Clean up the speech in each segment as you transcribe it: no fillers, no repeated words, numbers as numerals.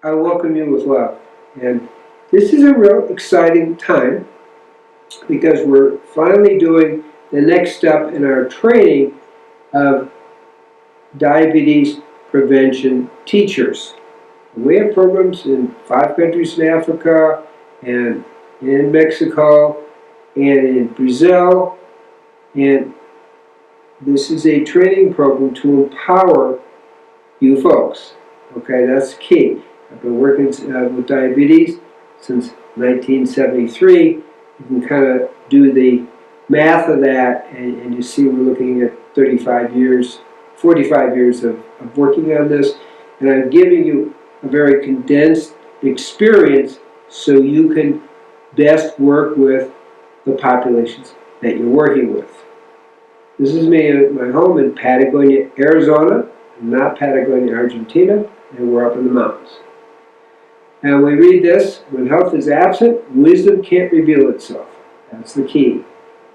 I welcome you with love. And this is a real exciting time because we're finally doing the next step in our training of diabetes prevention teachers. We have programs in 5 countries in Africa and in Mexico and in Brazil, and this is a training program to empower you folks. Okay, that's key. I've been working with diabetes since 1973. You can kind of do the math of that, and you see we're looking at 35 years, 45 years of working on this, and I'm giving you a very condensed experience so you can best work with the populations that you're working with. This is me at my home in Patagonia, Arizona, not Patagonia, Argentina, and we're up in the mountains. And we read this: when health is absent, wisdom can't reveal itself. That's the key.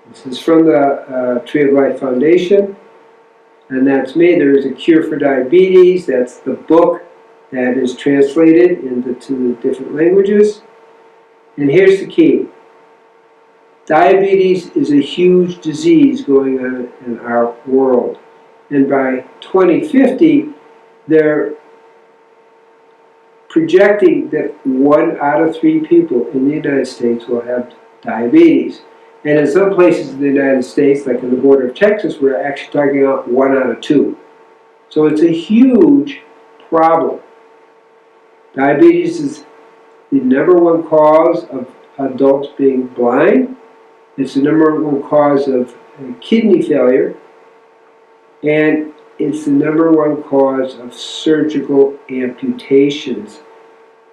This is from the Tree of Life Foundation, and that's me. There is a Cure for Diabetes. That's the book that is translated into the different languages. And here's the key. Diabetes is a huge disease going on in our world. And by 2050, they're projecting that 1 out of 3 people in the United States will have diabetes. And in some places in the United States, like in the border of Texas, we're actually talking about 1 out of 2. So it's a huge problem. Diabetes is the #1 cause of adults being blind. It's the #1 cause of kidney failure. And it's the #1 cause of surgical amputations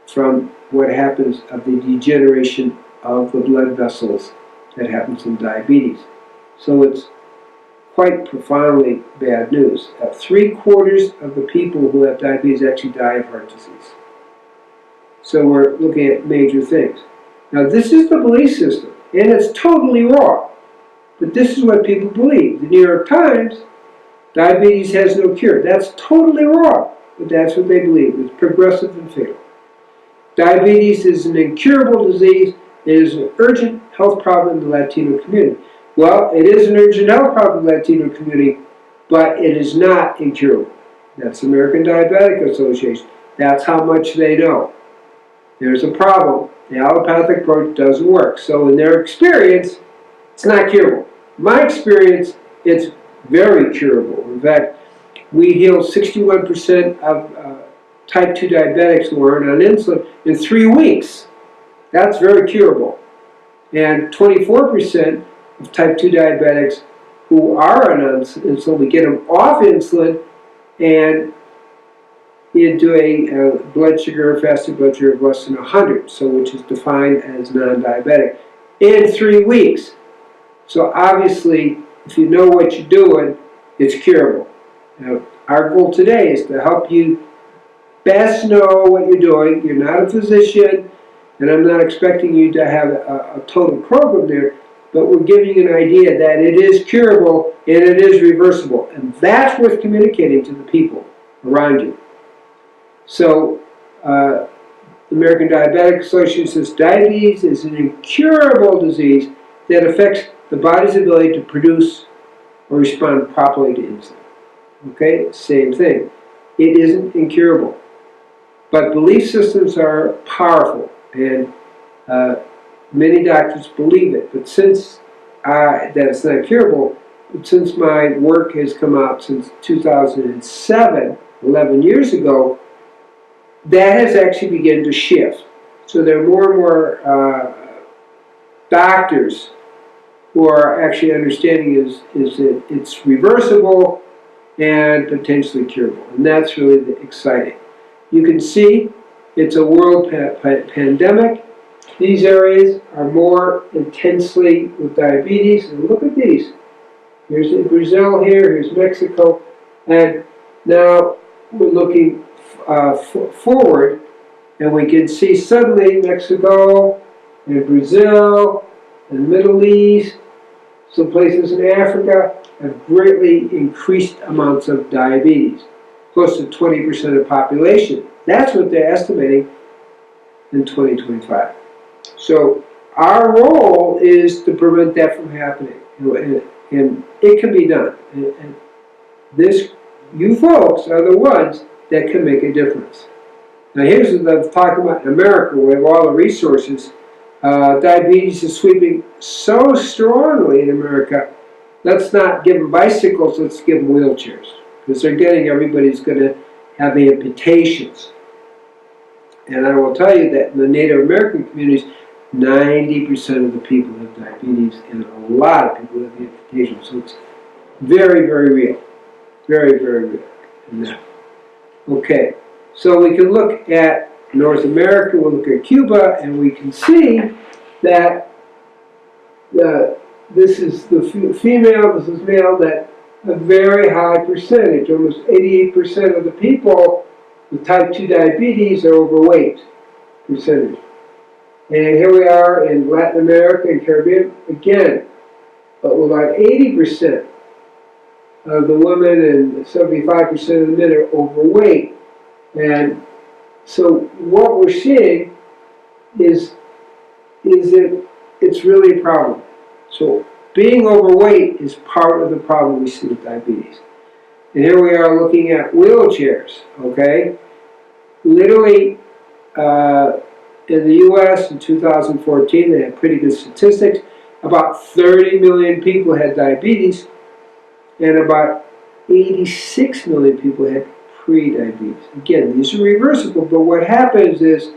from what happens of the degeneration of the blood vessels that happens in diabetes. So it's quite profoundly bad news. 3/4 of the people who have diabetes actually die of heart disease. So we're looking at major things. Now this is the belief system, and it's totally wrong. But this is what people believe. The New York Times, diabetes has no cure. That's totally wrong, but that's what they believe. It's progressive and fatal. Diabetes is an incurable disease. It is an urgent health problem in the Latino community. Well, it is an urgent health problem in the Latino community, but it is not incurable. That's the American Diabetic Association. That's how much they know. There's a problem. The allopathic approach doesn't work. So in their experience, it's not curable. My experience, it's very curable. In fact, we heal 61% of type 2 diabetics who aren't on insulin in 3 weeks. That's very curable. And 24% of type 2 diabetics who are on insulin, we get them off insulin and into a blood sugar, fasted blood sugar of less than 100, so which is defined as non-diabetic, in 3 weeks. So obviously, if you know what you're doing, it's curable. Now, our goal today is to help you best know what you're doing. You're not a physician, and I'm not expecting you to have a total program there, but we're giving you an idea that it is curable and it is reversible. And that's worth communicating to the people around you. So, the American Diabetic Association says diabetes is an incurable disease that affects the body's ability to produce or respond properly to insulin. Okay, same thing. It isn't incurable. But belief systems are powerful, and many doctors believe it. But since that it's not curable, but since my work has come out since 2007, 11 years ago, that has actually begun to shift. So there are more and more doctors who are actually understanding is that it's reversible and potentially curable. And that's really exciting. You can see it's a world pandemic. These areas are more intensely with diabetes. And look at these. Here's Brazil here, here's Mexico. And now we're looking forward, and we can see suddenly Mexico and Brazil and Middle East, some places in Africa have greatly increased amounts of diabetes, close to 20% of the population. That's what they're estimating in 2025. So our role is to prevent that from happening, and it can be done. And you folks are the ones that can make a difference. Now here's what I'm talking about in America. We have all the resources. Diabetes is sweeping so strongly in America. Let's not give them bicycles, let's give them wheelchairs. Because everybody's going to have amputations. And I will tell you that in the Native American communities, 90% of the people have diabetes, and a lot of people have amputations. So it's very, very real. Very, very real. Okay, so we can look at North America, we'll look at Cuba, and we can see that this is the female, this is male, that a very high percentage, almost 88% of the people with type 2 diabetes are overweight percentage. And here we are in Latin America and Caribbean, again, but about 80% of the women and 75% of the men are overweight. And so what we're seeing is that it's really a problem. So being overweight is part of the problem we see with diabetes. And here we are looking at wheelchairs, okay? Literally, in the U.S. in 2014, they had pretty good statistics. About 30 million people had diabetes, and about 86 million people had pre-diabetes. Again, these are reversible, but what happens is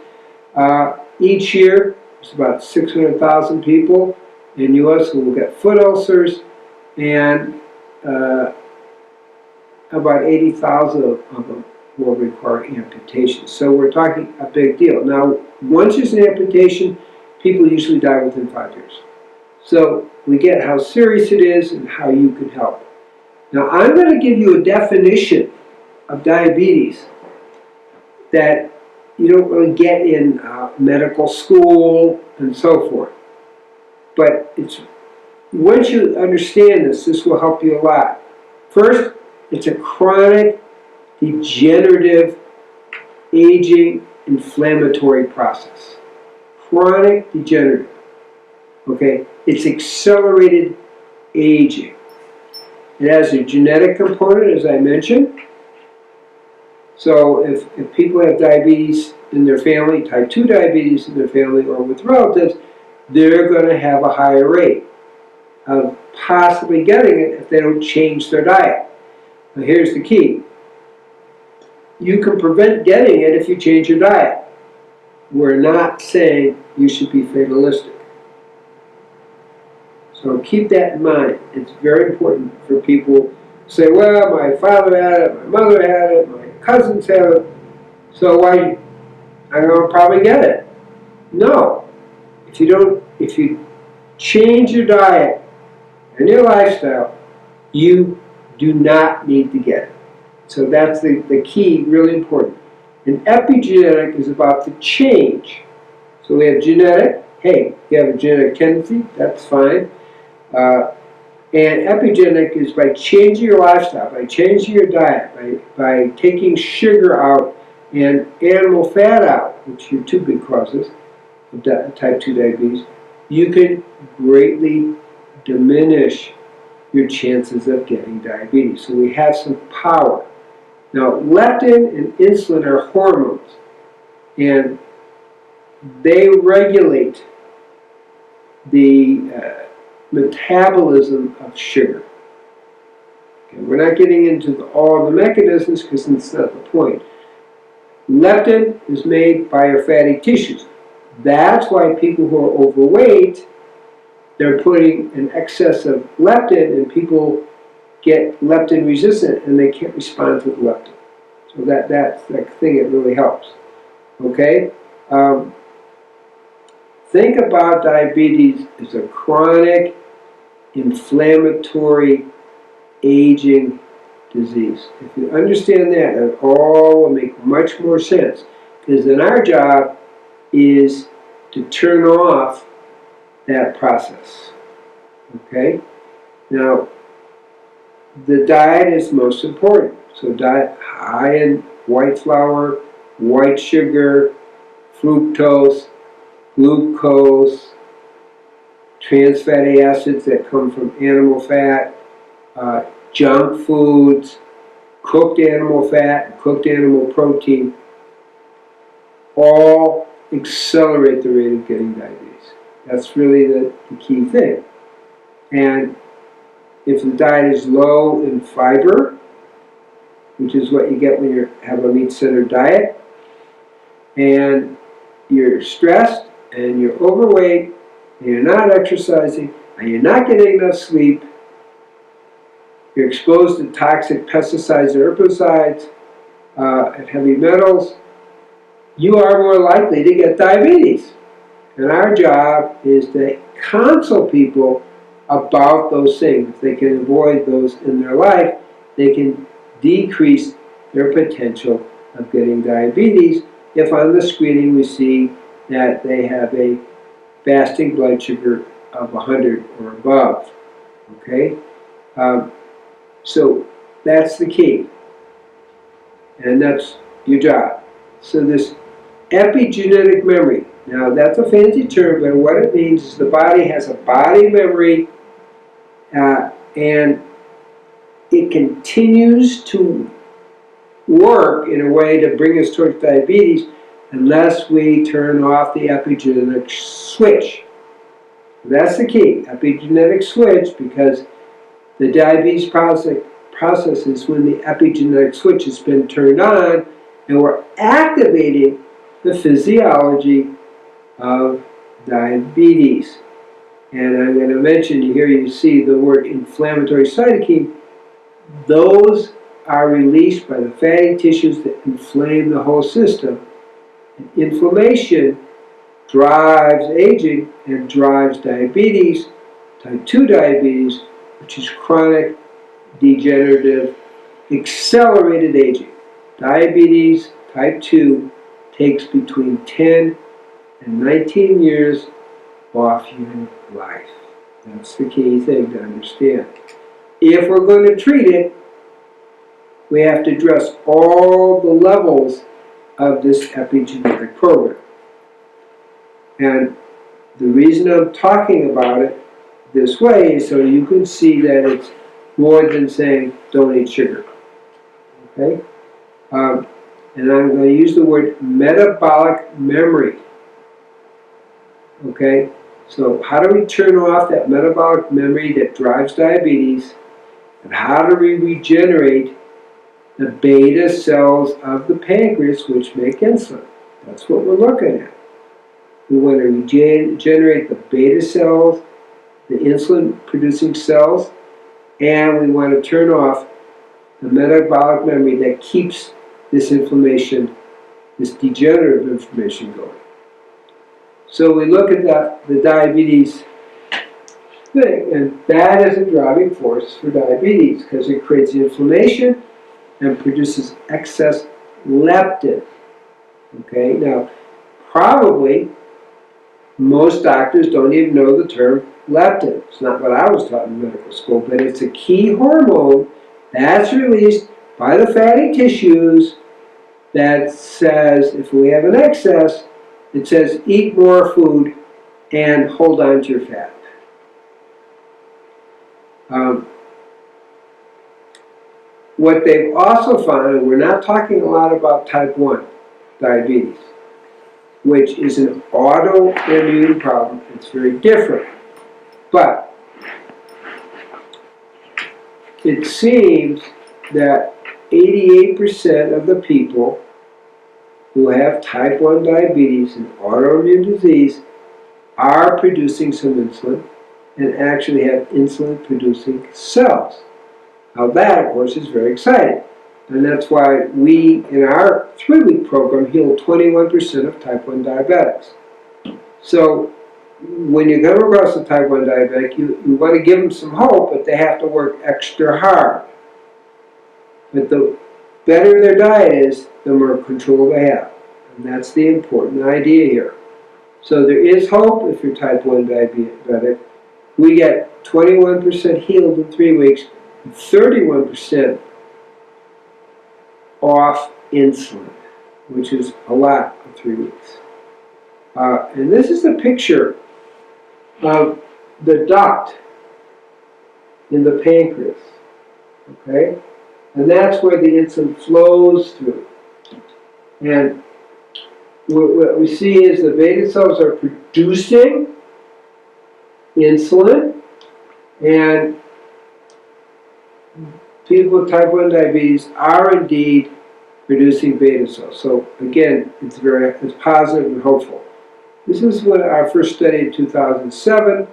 each year, there's about 600,000 people in the U.S. who will get foot ulcers, and about 80,000 of them will require amputation. So we're talking a big deal. Now, once there's an amputation, people usually die within 5 years. So we get how serious it is and how you can help. Now, I'm going to give you a definition of diabetes that you don't really get in medical school and so forth. But once you understand this will help you a lot. First, it's a chronic, degenerative, aging, inflammatory process. Chronic degenerative. Okay? It's accelerated aging. It has a genetic component, as I mentioned. So if people have diabetes in their family, type 2 diabetes in their family, or with relatives, they're going to have a higher rate of possibly getting it if they don't change their diet. Now here's the key. You can prevent getting it if you change your diet. We're not saying you should be fatalistic. So keep that in mind. It's very important for people to say, well, my father had it, my mother had it, my cousins have it, so I'm going to probably get it. No. If you change your diet and your lifestyle, you do not need to get it. So that's the key, really important. And epigenetic is about the change. So we have genetic. Hey, you have a genetic tendency, that's fine. And epigenetic is by changing your lifestyle, by changing your diet, by taking sugar out and animal fat out, which are two big causes of type 2 diabetes, you can greatly diminish your chances of getting diabetes. So we have some power. Now, leptin and insulin are hormones, and they regulate the metabolism of sugar. Okay, we're not getting into all the mechanisms because that's not the point. Leptin is made by our fatty tissues. That's why people who are overweight, they're putting an excess of leptin, and people get leptin resistant and they can't respond to the leptin. So that's the thing that really helps. Okay? Think about diabetes as a chronic, inflammatory, aging disease. If you understand that, it all will make much more sense. Because then our job is to turn off that process. Okay? Now, the diet is most important. So diet high in white flour, white sugar, fructose, glucose, trans fatty acids that come from animal fat, junk foods, cooked animal fat, cooked animal protein, all accelerate the rate of getting diabetes. That's really the key thing. And if the diet is low in fiber, which is what you get when you have a meat-centered diet, and you're stressed, and you're overweight, and you're not exercising, and you're not getting enough sleep, you're exposed to toxic pesticides or herbicides, and heavy metals, you are more likely to get diabetes. And our job is to counsel people about those things. If they can avoid those in their life, they can decrease their potential of getting diabetes if on the screening we see that they have a fasting blood sugar of 100 or above. Okay? So that's the key. And that's your job. So this epigenetic memory. Now that's a fancy term, but what it means is the body has a body memory and it continues to work in a way to bring us towards diabetes unless we turn off the epigenetic switch. That's the key, epigenetic switch, because the diabetes process is when the epigenetic switch has been turned on and we're activating the physiology of diabetes. And I'm going to mention here, you see the word inflammatory cytokine. Those are released by the fatty tissues that inflame the whole system. And inflammation drives aging and drives diabetes, type 2 diabetes, which is chronic, degenerative, accelerated aging. Diabetes type 2 takes between 10 and 19 years off your life. That's the key thing to understand. If we're going to treat it, we have to address all the levels of this epigenetic program. And the reason I'm talking about it this way is so you can see that it's more than saying don't eat sugar. Okay? And I'm going to use the word metabolic memory. Okay? So how do we turn off that metabolic memory that drives diabetes? And how do we regenerate the beta cells of the pancreas which make insulin? That's what we're looking at. We want to regenerate the beta cells, the insulin-producing cells, and we want to turn off the metabolic memory that keeps this inflammation, this degenerative inflammation going. So we look at the diabetes thing, and that is a driving force for diabetes because it creates inflammation and produces excess leptin. Okay, now probably most doctors don't even know the term leptin. It's not what I was taught in medical school, but it's a key hormone that's released by the fatty tissues that says, if we have an excess, it says eat more food and hold on to your fat. What they've also found, and we're not talking a lot about type 1 diabetes, which is an autoimmune problem. It's very different. But it seems that 88% of the people who have type 1 diabetes and autoimmune disease are producing some insulin and actually have insulin-producing cells. Now that, of course, is very exciting. And that's why we, in our 3-week program, heal 21% of type 1 diabetics. So when you come across a type 1 diabetic, you want to give them some hope, but they have to work extra hard. But the better their diet is, the more control they have. And that's the important idea here. So there is hope if you're type 1 diabetic. We get 21% healed in 3 weeks, 31% off insulin. which is a lot of 3 weeks. And this is a picture of the duct in the pancreas, okay? And that's where the insulin flows through. And what we see is the beta cells are producing insulin, and people with type 1 diabetes are indeed producing beta cells. So again, it's positive and hopeful. This is what our first study in 2007.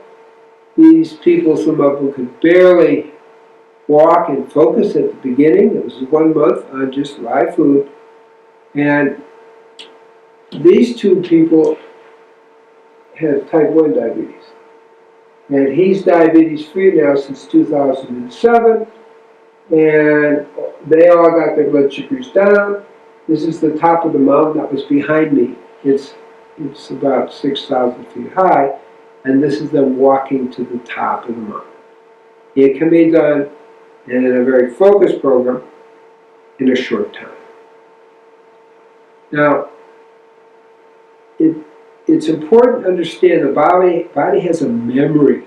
These people, some of them could barely walk and focus at the beginning. It was 1 month on just live food. And these 2 people have type 1 diabetes. And he's diabetes free now since 2007. And they all got their blood sugars down. This is the top of the mountain that was behind me. It's about 6,000 feet high. And this is them walking to the top of the mountain. It can be done in a very focused program in a short time. Now, it's important to understand the body has a memory.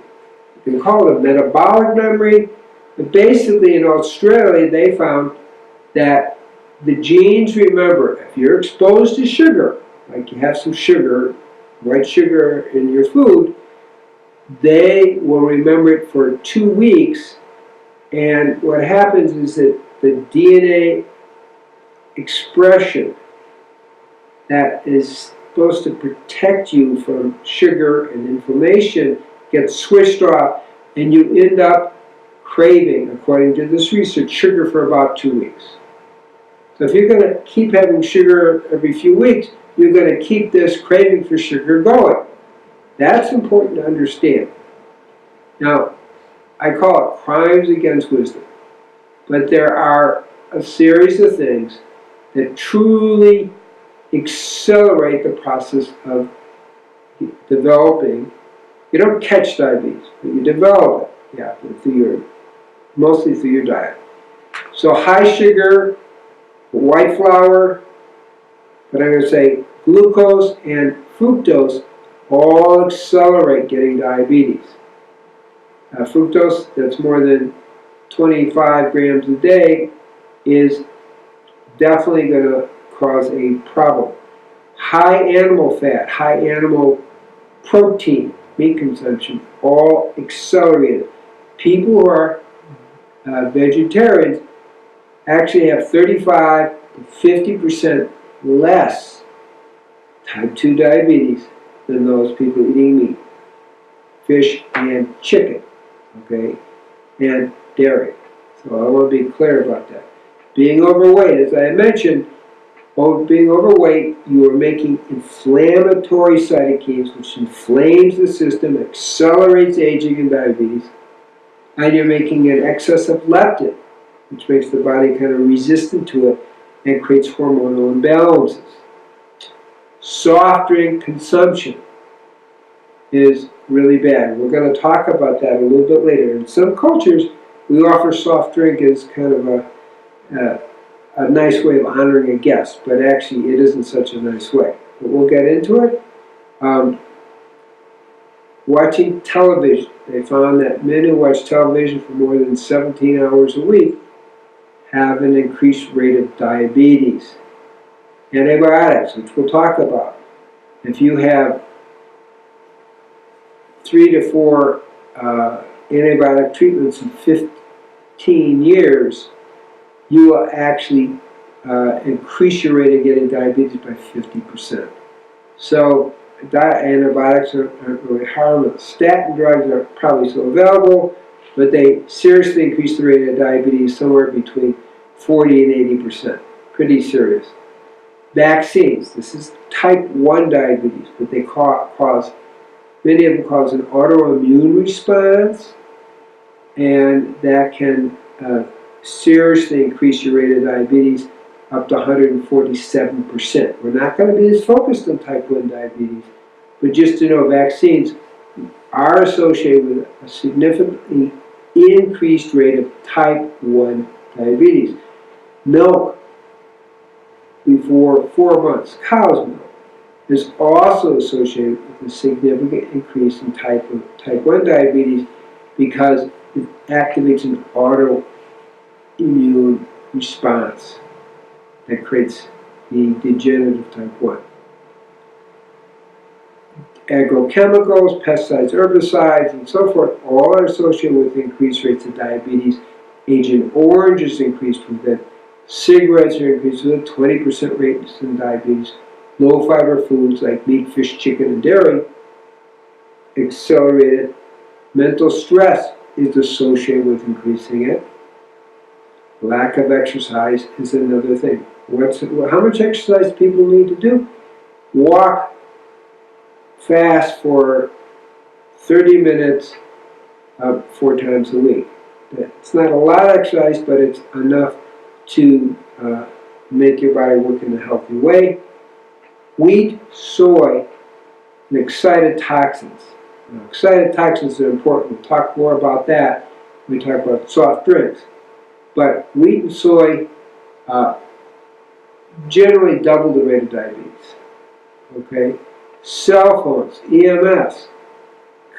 You can call it a metabolic memory, but basically in Australia they found that the genes remember if you're exposed to sugar, like you have some sugar, white sugar in your food, they will remember it for 2 weeks, and what happens is that the DNA expression that is supposed to protect you from sugar and inflammation gets switched off, and you end up craving, according to this research, sugar for about 2 weeks. So if you're going to keep having sugar every few weeks, you're going to keep this craving for sugar going. That's important to understand. Now, I call it crimes against wisdom, but there are a series of things that truly accelerate the process of developing. You don't catch diabetes, but you develop it, mostly through your diet. So high sugar, white flour, but I'm going to say glucose and fructose all accelerate getting diabetes. Fructose, that's more than 25 grams a day, is definitely going to cause a problem. High animal fat, high animal protein, meat consumption, all accelerated. People who are vegetarians actually have 35 to 50% less type 2 diabetes than those people eating meat, fish, and chicken, okay, and dairy. So I want to be clear about that. Being overweight, as I mentioned, being overweight, you are making inflammatory cytokines, which inflames the system, accelerates aging and diabetes, and you're making an excess of leptin, which makes the body kind of resistant to it and creates hormonal imbalances. Soft drink consumption is really bad. We're going to talk about that a little bit later. In some cultures, we offer soft drink as kind of a nice way of honoring a guest, but actually it isn't such a nice way. But we'll get into it. Watching television. They found that men who watch television for more than 17 hours a week have an increased rate of diabetes. Antibiotics, which we'll talk about. If you have 3 to 4 antibiotic treatments in 15 years, you will actually increase your rate of getting diabetes by 50%. So antibiotics aren't really harmless. Statin drugs are probably still available, but they seriously increase the rate of diabetes somewhere between 40 and 80%. Pretty serious. Vaccines. This is type 1 diabetes, but they many of them cause an autoimmune response, and that can seriously increase your rate of diabetes up to 147%. We're not going to be as focused on type 1 diabetes, but just to know vaccines are associated with a significantly increased rate of type 1 diabetes. Milk. before 4 months, cow's milk, is also associated with a significant increase in type 1 diabetes because it activates an autoimmune response that creates the degenerative type 1. Agrochemicals, pesticides, herbicides, and so forth, all are associated with increased rates of diabetes. Agent Orange is increased with it. Cigarettes are increased with a 20% rate in diabetes. Low fiber foods like meat, fish, chicken, and dairy accelerated. Mental stress is associated with increasing it. Lack of exercise is another thing. How much exercise do people need to do? Walk fast for 30 minutes 4 times a week. It's not a lot of exercise, but it's enough to make your body work in a healthy way. Wheat, soy, and excited toxins. Now, excited toxins are important. We'll talk more about that when we talk about soft drinks. But wheat and soy generally double the rate of diabetes. Okay? Cell phones, EMS,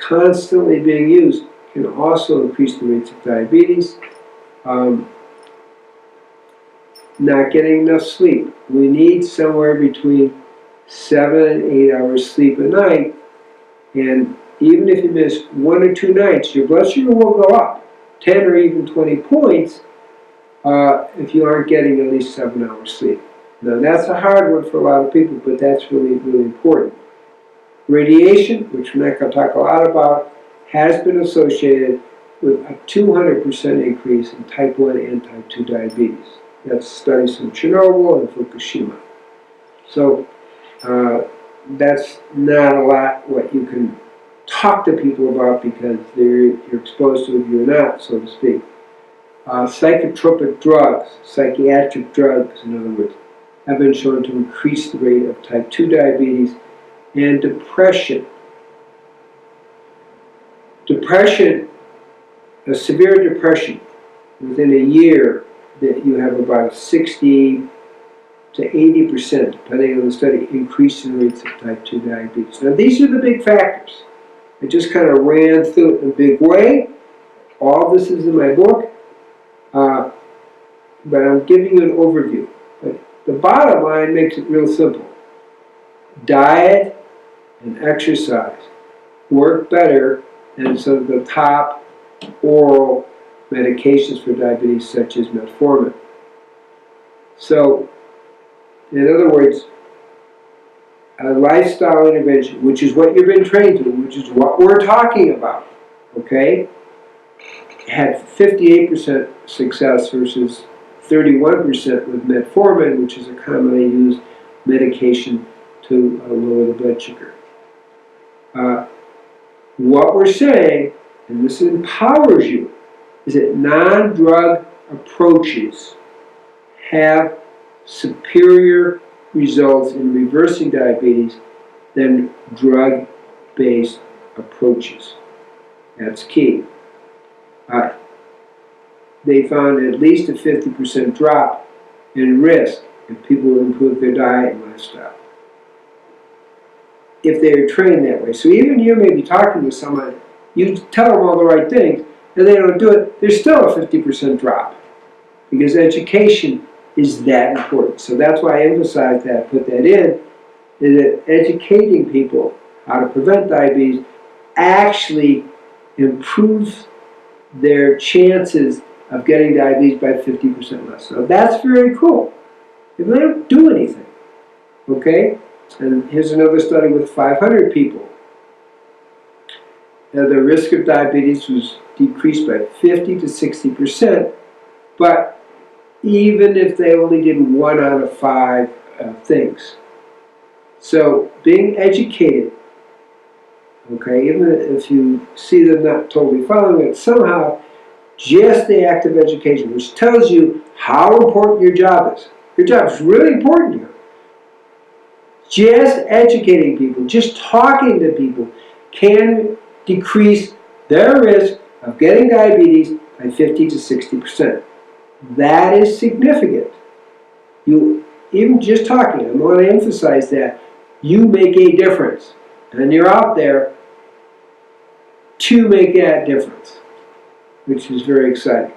constantly being used can also increase the rates of diabetes. Not getting enough sleep. We need somewhere between 7 and 8 hours sleep a night, and even if you miss 1 or 2 nights, your blood sugar will go up 10 or even 20 points if you aren't getting at least 7 hours sleep. Now that's a hard one for a lot of people, but that's really, really important. Radiation, which we're not going to talk a lot about, has been associated with a 200% increase in type 1 and type 2 diabetes. That's studies from Chernobyl and Fukushima. So that's not a lot what you can talk to people about because you're exposed to it, you're not, so to speak. Psychotropic drugs, psychiatric drugs, in other words, have been shown to increase the rate of type 2 diabetes and depression. Depression, a severe depression, within a year that you have about 60 to 80%, depending on the study, increase in rates of type 2 diabetes. Now these are the big factors. I just kind of ran through it in a big way. All this is in my book, but I'm giving you an overview. But the bottom line makes it real simple. Diet and exercise work better than some of the top oral medications for diabetes, such as metformin. So, in other words, a lifestyle intervention, which is what you've been trained to, which is what we're talking about, okay, had 58% success versus 31% with metformin, which is a commonly used medication to lower the blood sugar. What we're saying, and this empowers you, is that non-drug approaches have superior results in reversing diabetes than drug-based approaches. That's key. They found at least a 50% drop in risk if people improve their diet and lifestyle, if they are trained that way. So even you may be talking to someone, you tell them all the right things, and they don't do it, there's still a 50% drop, because education is that important. So that's why I emphasize that, put that in, is that educating people how to prevent diabetes actually improves their chances of getting diabetes by 50% less. So that's very cool. If they don't do anything, okay? And here's another study with 500 people. Now, the risk of diabetes was decreased by 50 to 60%, but even if they only did 1 out of 5 things. So being educated, okay, even if you see them not totally following it, somehow just the act of education, which tells you how important your job is. Your job is really important here. Just educating people, just talking to people can decrease their risk of getting diabetes by 50 to 60%. That is significant. even just talking, I want to emphasize that you make a difference. And you're out there to make that difference, which is very exciting.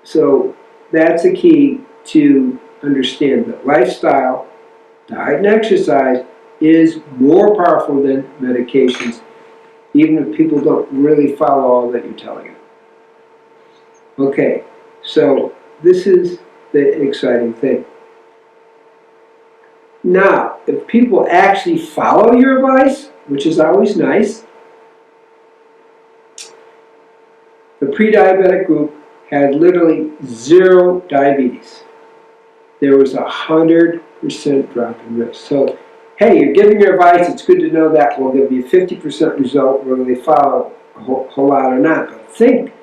So that's the key to understand that lifestyle, diet and exercise is more powerful than medications, even if people don't really follow all that you're telling them. Okay, so this is the exciting thing. Now, if people actually follow your advice, which is always nice, the pre-diabetic group had literally 0 diabetes. There was 100% drop in risk. So, hey, you're giving your advice, it's good to know that will give you a 50% result whether they follow a whole lot or not. But think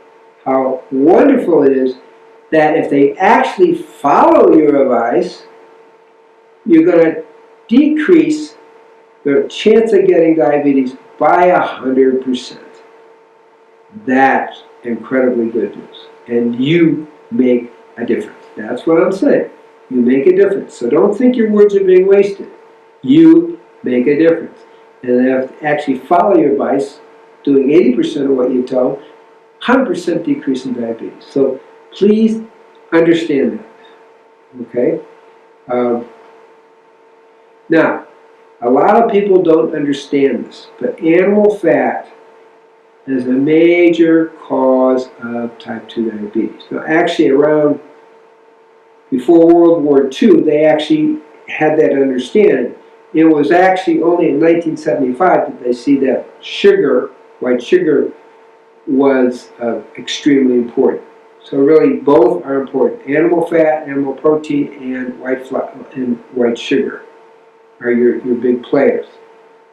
how wonderful it is that if they actually follow your advice, you're going to decrease the chance of getting diabetes by 100%. That's incredibly good news. And you make a difference. That's what I'm saying. You make a difference. So don't think your words are being wasted. You make a difference. And if you actually follow your advice, doing 80% of what you tell them, 100% decrease in diabetes. So please understand that. Okay? Now, a lot of people don't understand this, but animal fat is a major cause of type 2 diabetes. Now, actually, around before World War II, they actually had that understanding. It was actually only in 1975 that they see that sugar, white sugar, was extremely important. So really, both are important. Animal fat, animal protein, and white sugar are your big players.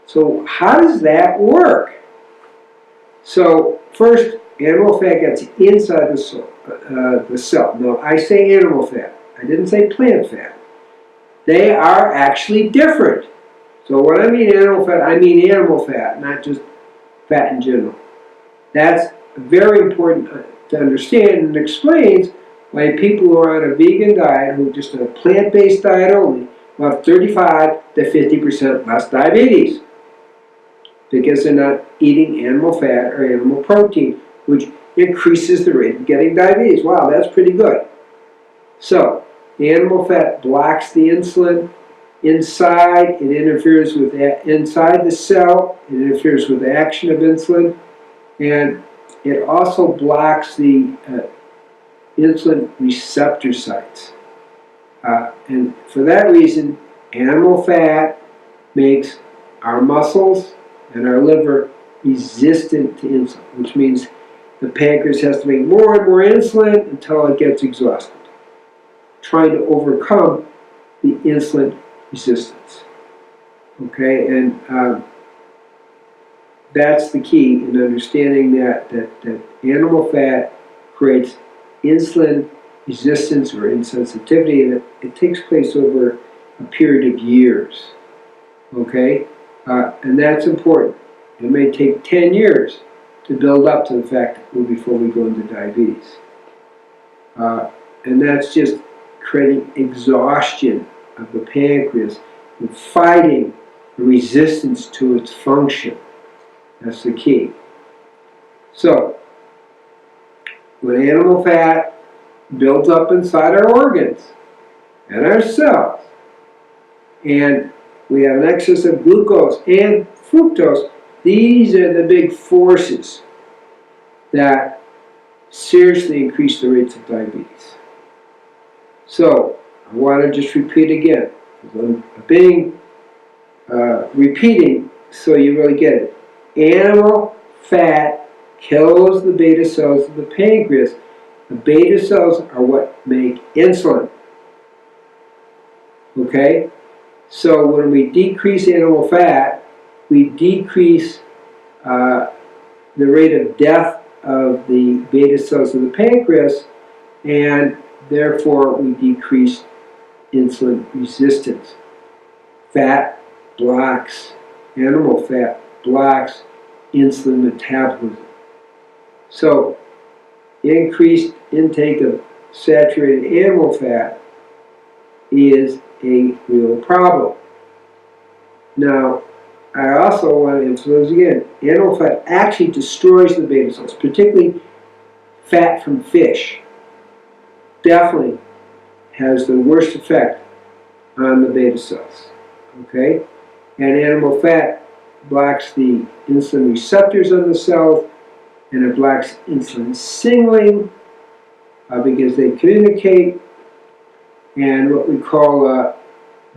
So how does that work? So first, animal fat gets inside the cell. Now, I say animal fat. I didn't say plant fat. They are actually different. So when I mean animal fat, I mean animal fat, not just fat in general. That's very important to understand, and explains why people who are on a vegan diet, who are just on a plant-based diet only, will have 35 to 50% less diabetes, because they're not eating animal fat or animal protein, which increases the rate of getting diabetes. Wow, that's pretty good. So, the animal fat blocks the insulin inside. It interferes with inside the cell. It interferes with the action of insulin, and it also blocks the insulin receptor sites. And for that reason, animal fat makes our muscles and our liver resistant to insulin, which means the pancreas has to make more and more insulin until it gets exhausted, trying to overcome the insulin resistance. Okay, and that's the key in understanding that animal fat creates insulin resistance or insensitivity, and it takes place over a period of years. Okay, and that's important. It may take 10 years to build up to the fact before we go into diabetes. And that's just creating exhaustion of the pancreas and fighting the resistance to its function. That's the key. So, when animal fat builds up inside our organs and our cells, and we have an excess of glucose and fructose, these are the big forces that seriously increase the rates of diabetes. So, I want to just repeat again, because I'm repeating so you really get it. Animal fat kills the beta cells of the pancreas. The beta cells are what make insulin. Okay? So when we decrease animal fat, we decrease the rate of death of the beta cells of the pancreas, and therefore we decrease insulin resistance. Fat blocks, animal fat blocks insulin metabolism. So increased intake of saturated animal fat is a real problem. Now, I also want to emphasize again, animal fat actually destroys the beta cells, particularly fat from fish. Definitely has the worst effect on the beta cells. Okay? And animal fat blocks the insulin receptors on the cells, and it blocks insulin signaling because they communicate, and what we call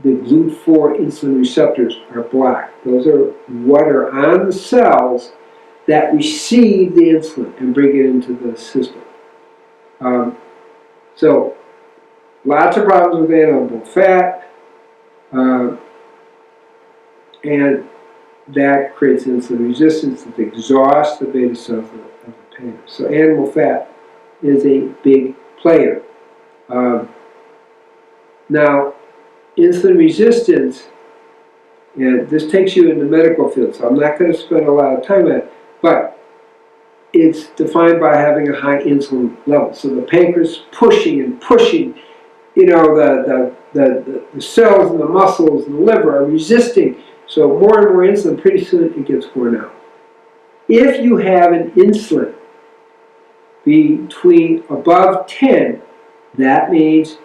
the GLUT4 insulin receptors are blocked. Those are what are on the cells that receive the insulin and bring it into the system. So, lots of problems with animal fat, and that creates insulin resistance that exhausts the beta cells of the pancreas. So, animal fat is a big player. Now, insulin resistance, and this takes you in the medical field, so I'm not going to spend a lot of time on it, but it's defined by having a high insulin level. So the pancreas pushing and pushing, you know, the cells and the muscles and the liver are resisting. So more and more insulin, pretty soon it gets worn out. If you have an insulin between above 10, that means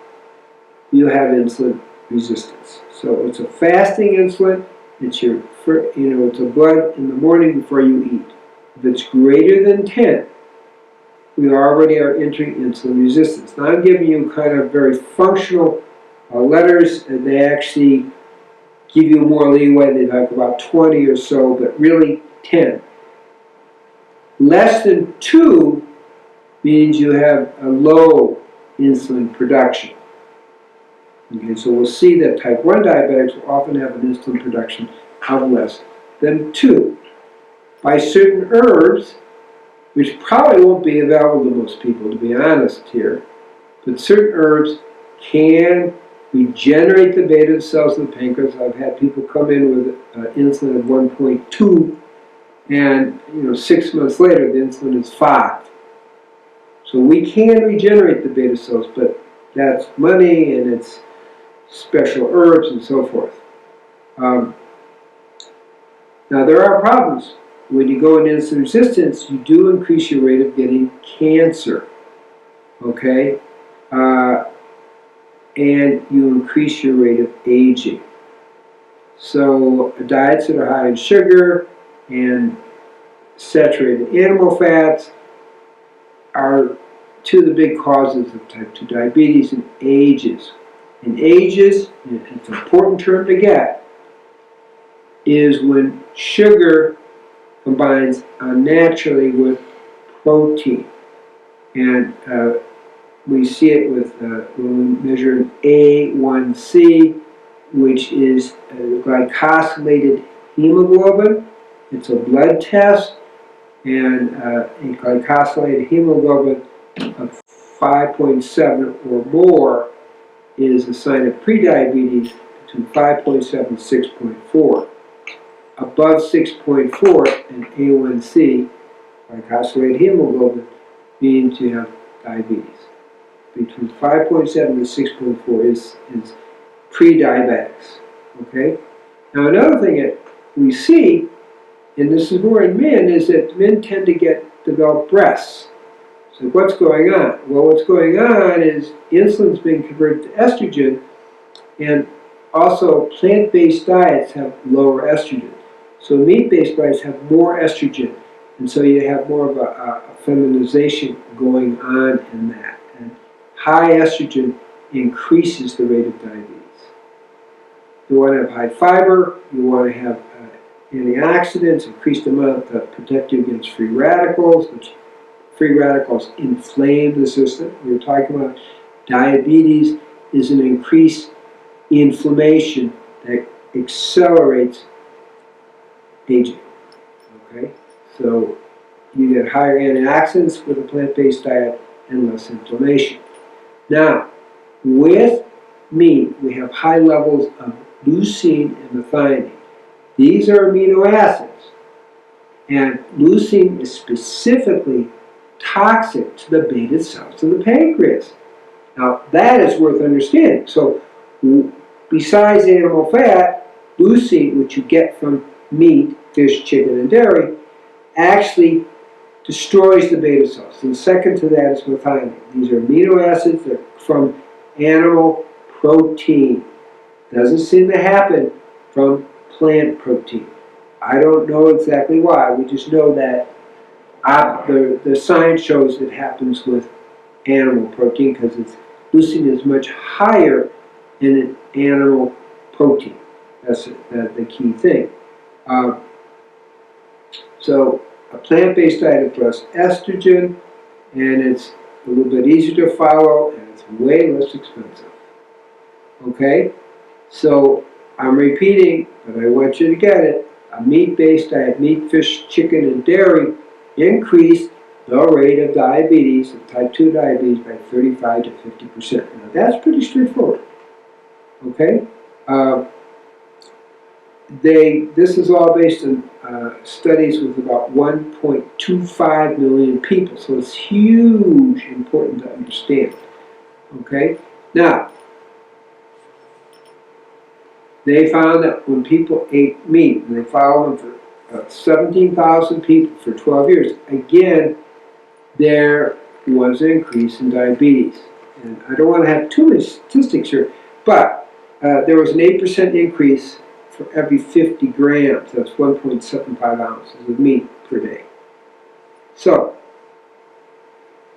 you have insulin resistance. So it's a fasting insulin. It's it's a blood in the morning before you eat. If it's greater than 10, we already are entering insulin resistance. Now I'm giving you kind of very functional letters, and they actually give you more leeway. They talk about 20 or so, but really 10. Less than 2 means you have a low insulin production. Okay, so we'll see that type 1 diabetics will often have an insulin production of less than 2. By certain herbs, which probably won't be available to most people, to be honest here, but certain herbs can regenerate the beta cells of the pancreas. I've had people come in with insulin of 1.2, and 6 months later the insulin is 5. So we can regenerate the beta cells, but that's money and it's special herbs and so forth. Now there are problems. When you go into insulin resistance, you do increase your rate of getting cancer, okay? And you increase your rate of aging. So diets that are high in sugar and saturated animal fats are two of the big causes of type 2 diabetes and ages. And ages, and it's an important term to get, is when sugar combines unnaturally with protein. And we see it with when we measure A1C, which is glycosylated hemoglobin. It's a blood test, and a glycosylated hemoglobin of 5.7 or more is a sign of prediabetes, between 5.7 and 6.4. Above 6.4 in A1C, glycosylated hemoglobin, means you have diabetes. Between 5.7 and 6.4 is pre-diabetics. Okay? Now another thing that we see, and this is more in men, is that men tend to develop breasts. So what's going on? Well, what's going on is insulin's being converted to estrogen, and also plant-based diets have lower estrogen. So meat-based diets have more estrogen, and so you have more of a feminization going on in that. And high estrogen increases the rate of diabetes. You want to have high fiber, you want to have antioxidants, increased amount that protect you against free radicals, which free radicals inflame the system. We were talking about diabetes is an increased inflammation that accelerates aging. Okay? So you get higher antioxidants with a plant-based diet and less inflammation. Now, with meat, we have high levels of leucine and methionine. These are amino acids, and leucine is specifically toxic to the beta cells of the pancreas. Now, that is worth understanding. So, Besides animal fat, leucine, which you get from meat, fish, chicken, and dairy, actually destroys the beta cells. And second to that is methionine. These are amino acids that are from animal protein. Doesn't seem to happen from plant protein. I don't know exactly why. We just know that the science shows it happens with animal protein because leucine is much higher in an animal protein. That's the key thing. So a plant-based diet has less estrogen, and it's a little bit easier to follow, and it's way less expensive. Okay? So I'm repeating, but I want you to get it. A meat-based diet, meat, fish, chicken, and dairy, increased the rate of diabetes, of type 2 diabetes, by 35 to 50%. Now that's pretty straightforward. Okay? This is all based on studies with about 1.25 million people, so it's huge, important to understand. Okay? Now, they found that when people ate meat, and they followed them for 17,000 people for 12 years, again, there was an increase in diabetes. And I don't want to have too many statistics here, but there was an 8% increase for every 50 grams. That's 1.75 ounces of meat per day. So,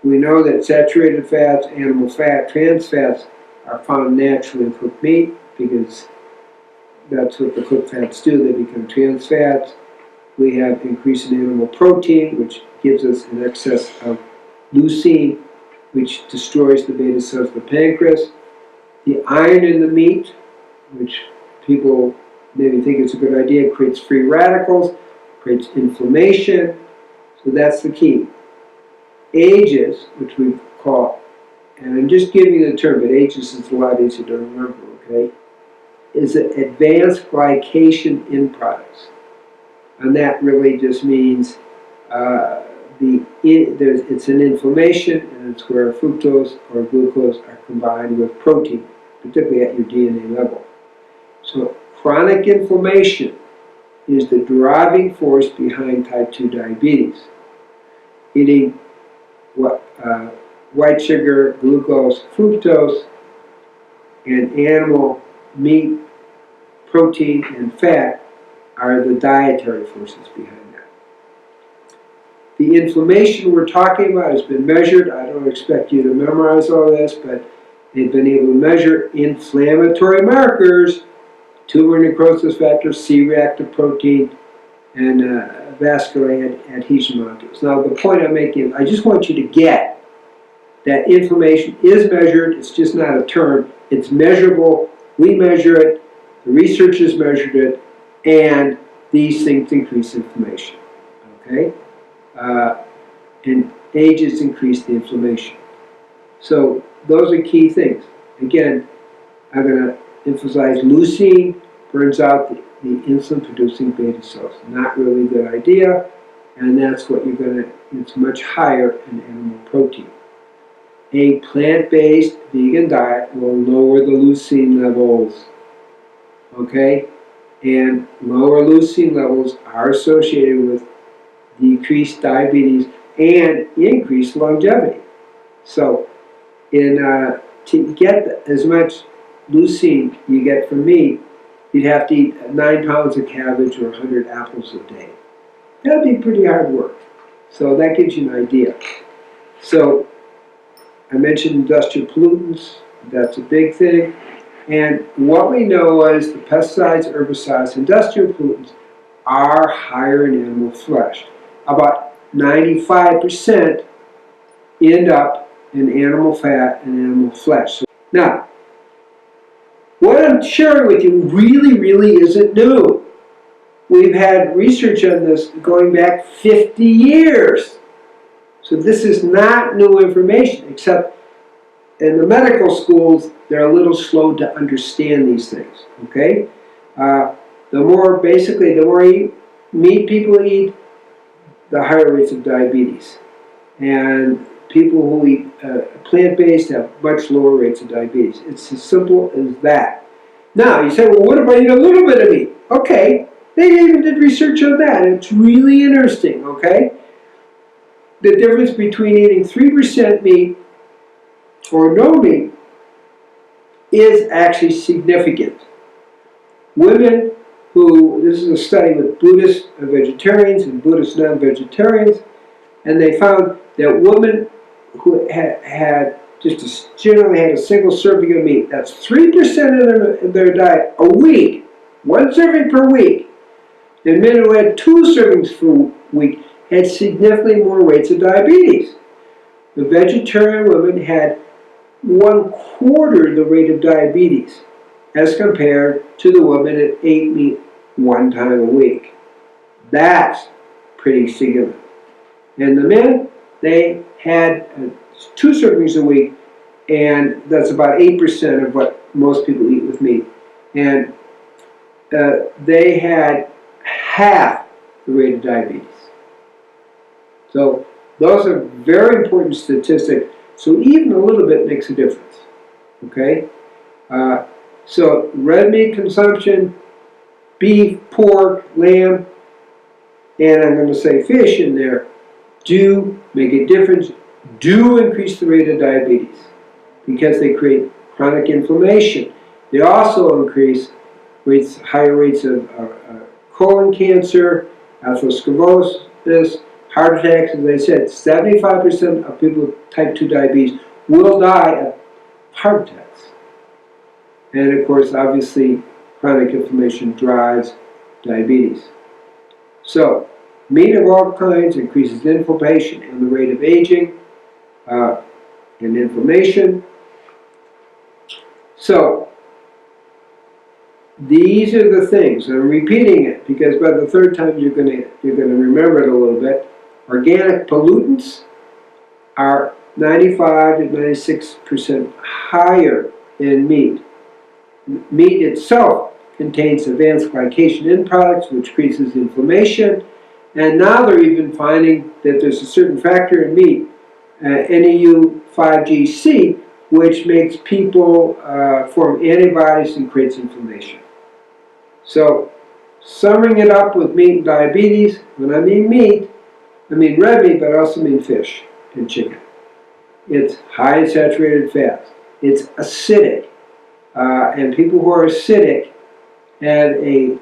we know that saturated fats, animal fat, trans fats are found naturally in cooked meat because that's what the cooked fats do. They become trans fats. We have increase in animal protein, which gives us an excess of leucine, which destroys the beta cells of the pancreas. The iron in the meat, which people maybe think it's a good idea, creates free radicals, creates inflammation. So that's the key. Ages, which we call, and I'm just giving you the term, but ages is a lot easier to remember, okay, is advanced glycation end products. And that really just means it's an inflammation, and it's where fructose or glucose are combined with protein, particularly at your DNA level. So chronic inflammation is the driving force behind type 2 diabetes. Eating white sugar, glucose, fructose, and animal meat, protein, and fat are the dietary forces behind that. The inflammation we're talking about has been measured. I don't expect you to memorize all this, but they've been able to measure inflammatory markers, tumor necrosis factor, C-reactive protein, and vascular adhesion molecules. Now, the point I'm making, I just want you to get that inflammation is measured. It's just not a term. It's measurable. We measure it. The researchers measured it. And these things increase inflammation. Okay? And ages increase the inflammation. So those are key things. Again, I'm going to emphasize leucine burns out the insulin-producing beta cells. Not really a good idea, and that's what it's much higher in animal protein. A plant-based vegan diet will lower the leucine levels, okay? And lower leucine levels are associated with decreased diabetes and increased longevity. So, to get as much leucine you get from meat, you'd have to eat 9 pounds of cabbage or 100 apples a day. That'd be pretty hard work. So that gives you an idea. So I mentioned industrial pollutants. That's a big thing. And what we know is the pesticides, herbicides, industrial pollutants are higher in animal flesh. About 95% end up in animal fat and animal flesh. So, now, what I'm sharing with you really isn't new. We've had research on this going back 50 years. So this is not new information, except in the medical schools, they're a little slow to understand these things, okay? The more meat people eat, the higher rates of diabetes. And people who eat plant-based have much lower rates of diabetes. It's as simple as that. Now, you say, well, what if I eat a little bit of meat? Okay, they even did research on that. It's really interesting, okay? The difference between eating 3% meat or no meat is actually significant. Women who, this is a study with Buddhist vegetarians and Buddhist non-vegetarians, and they found that women who had generally had a single serving of meat, that's 3% of their diet a week, one serving per week, and men who had 2 servings per week had significantly more rates of diabetes. The vegetarian women had 1/4 the rate of diabetes as compared to the woman that ate meat 1 time a week. That's pretty significant. And the men, they had 2 servings a week, and that's about 8% of what most people eat with meat. And they had half the rate of diabetes. So those are very important statistics. So even a little bit makes a difference. Okay? So red meat consumption, beef, pork, lamb, and I'm going to say fish in there, do make a difference, do increase the rate of diabetes because they create chronic inflammation. They also increase higher rates of colon cancer, atherosclerosis, heart attacks. As I said, 75% of people with type 2 diabetes will die of heart attacks. And of course, obviously, chronic inflammation drives diabetes. So, meat of all kinds increases inflammation and the rate of aging and inflammation. So, these are the things. I'm repeating it because by the 3rd time you're going to remember it a little bit. Organic pollutants are 95 to 96% higher in meat. Meat itself contains advanced glycation end products, which increases inflammation. And now they're even finding that there's a certain factor in meat, NEU5GC, which makes people form antibodies and creates inflammation. So, summing it up with meat and diabetes, when I mean meat, I mean red meat, but I also mean fish and chicken. It's high in saturated fats. It's acidic. And people who are acidic had a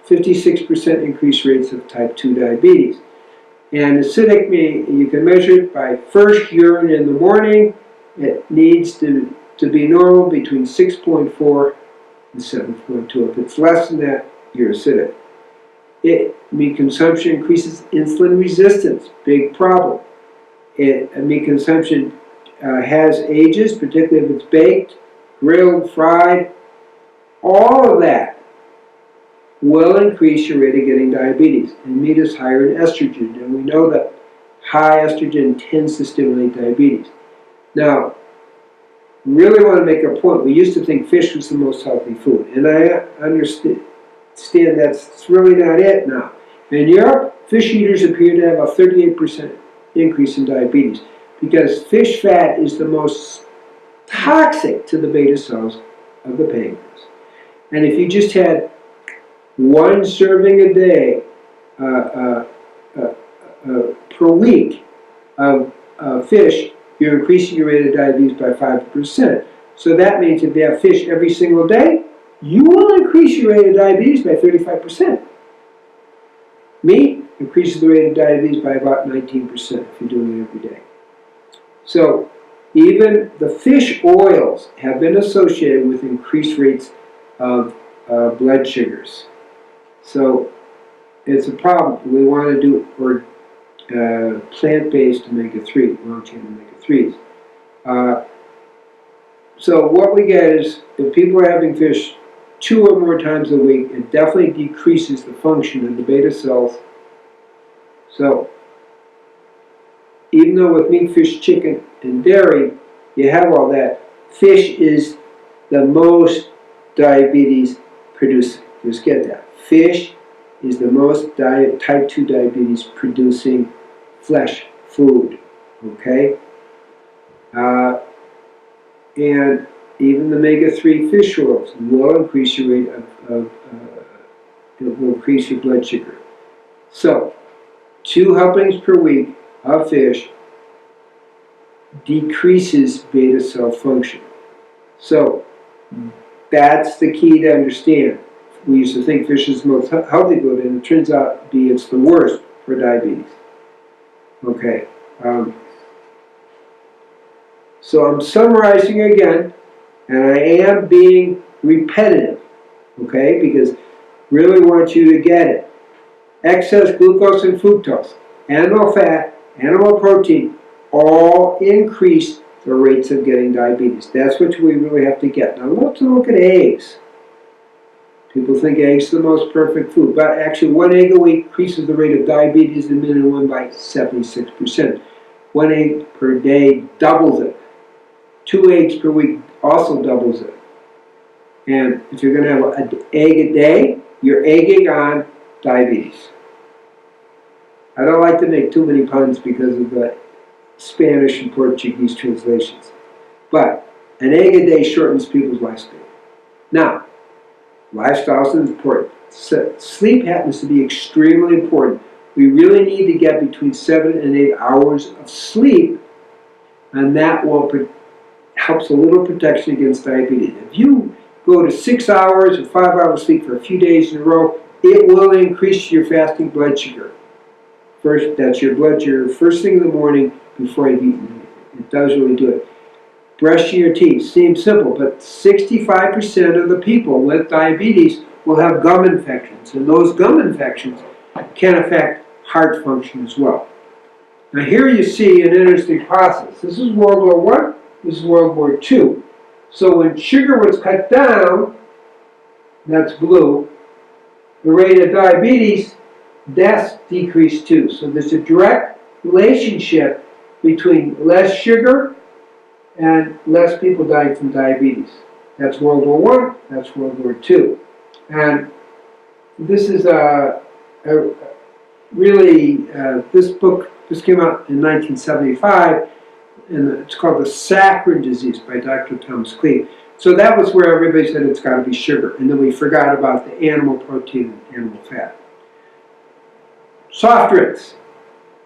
56% increased rates of type 2 diabetes. And acidic, you can measure it by first urine in the morning. It needs to be normal between 6.4 and 7.2. If it's less than that, you're acidic. Meat consumption increases insulin resistance, big problem. Meat consumption has ages, particularly if it's baked, grilled, fried. All of that will increase your rate of getting diabetes. And meat is higher in estrogen, and we know that high estrogen tends to stimulate diabetes. Now, really want to make a point. We used to think fish was the most healthy food, and I understand that's really not it now. In Europe, fish eaters appear to have a 38% increase in diabetes because fish fat is the most toxic to the beta cells of the pancreas. And if you just had 1 serving a day per week of fish, you're increasing your rate of diabetes by 5%. So that means if you have fish every single day, you will increase your rate of diabetes by 35%. Meat increases the rate of diabetes by about 19% if you're doing it every day. So even the fish oils have been associated with increased rates of blood sugars. So it's a problem. We want to do plant-based omega-3, long-chain omega-3s. So what we get is, if people are having fish 2 or more times a week, it definitely decreases the function of the beta cells. So even though with meat, fish, chicken, and dairy, you have all that, fish is the most diabetes producing. Just get that. Fish is the most type 2 diabetes producing flesh food. okay? And even the omega-3 fish oils will increase your rate it will increase your blood sugar. So, 2 helpings per week of fish decreases beta cell function. So, that's the key to understand. We used to think fish is the most healthy food, and it turns out to be it's the worst for diabetes. Okay. So I'm summarizing again, and I am being repetitive, okay, because really want you to get it. Excess glucose and fructose, animal fat, animal protein, all increase the rates of getting diabetes. That's what we really have to get. Now let's look at eggs. People think eggs are the most perfect food, but actually 1 egg a week increases the rate of diabetes in men and women by 76%. 1 egg per day doubles it. 2 eggs per week also doubles it. And if you're going to have an egg a day, you're egging on diabetes. I don't like to make too many puns because of the Spanish and Portuguese translations. But an egg a day shortens people's lifespan. Now, lifestyle is important. Sleep happens to be extremely important. We really need to get between 7 and 8 hours of sleep, and that will helps a little protection against diabetes. If you go to 6 hours or 5 hours sleep for a few days in a row, it will increase your fasting blood sugar. First, that's your blood sugar first thing in the morning before you've eaten. It does really do it. Brushing your teeth seems simple, but 65% of the people with diabetes will have gum infections, and those gum infections can affect heart function as well. Now here you see an interesting process. This is World War I, this is World War II. So when sugar was cut down, that's blue, the rate of diabetes, deaths decreased too. So there's a direct relationship between less sugar and less people dying from diabetes. That's World War I, that's World War II. And this is this book, this came out in 1975, and it's called The Saccharine Disease by Dr. Thomas Cleve. So that was where everybody said it's got to be sugar, and then we forgot about the animal protein and animal fat. Soft drinks,